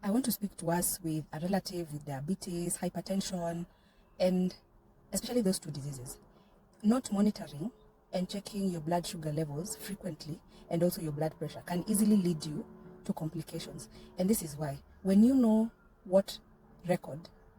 I want to speak to us with a relative with diabetes, hypertension, and especially those two diseases. Not monitoring and checking your blood sugar levels frequently and also your blood pressure can easily lead you to complications. And this is why, when you know what record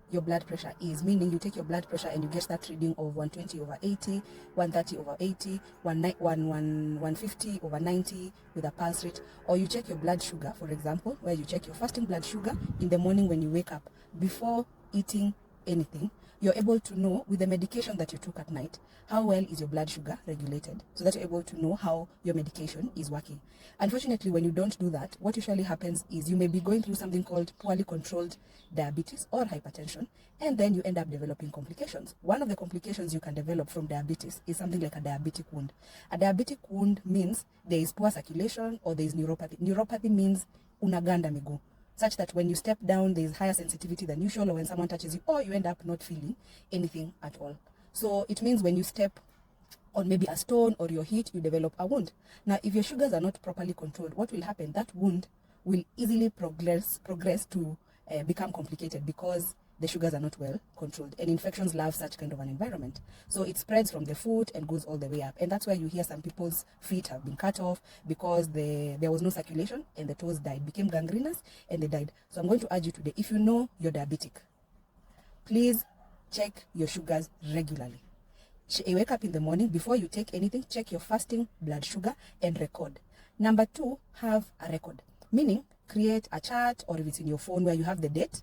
your blood pressure is, meaning you take your blood pressure and you get that reading of 120/80, 130/80, 150/90 with a pulse rate, or you check your blood sugar, for example, where you check your fasting blood sugar in the morning when you wake up before eating anything, you're able to know with the medication that you took at night how well is your blood sugar regulated, so that you're able to know how your medication is working. Unfortunately, when you don't do that, what usually happens is you may be going through something called poorly controlled diabetes or hypertension, and then you end up developing complications. One of the complications you can develop from diabetes is something like a diabetic wound. A diabetic wound means there is poor circulation or there is neuropathy. Neuropathy means unaganda miguu, such that when you step down, there is higher sensitivity than usual, or when someone touches you, or you end up not feeling anything at all. So it means when you step on maybe a stone or your heat, you develop a wound. Now, if your sugars are not properly controlled, what will happen? That wound will easily progress to become complicated because the sugars are not well controlled, and infections love such kind of an environment. So it spreads from the foot and goes all the way up, and that's why you hear some people's feet have been cut off because there was no circulation and the toes died, became gangrenous, and they died. So I'm going to urge you today, if you know you're diabetic, please check your sugars regularly. Wake up in the morning, before you take anything, check your fasting blood sugar and record. Number 2, have a record, meaning create a chart, or if it's in your phone, where you have the date,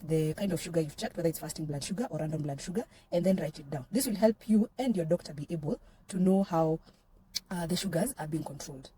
the kind of sugar you've checked, whether it's fasting blood sugar or random blood sugar, and then write it down. This will help you and your doctor be able to know how the sugars are being controlled.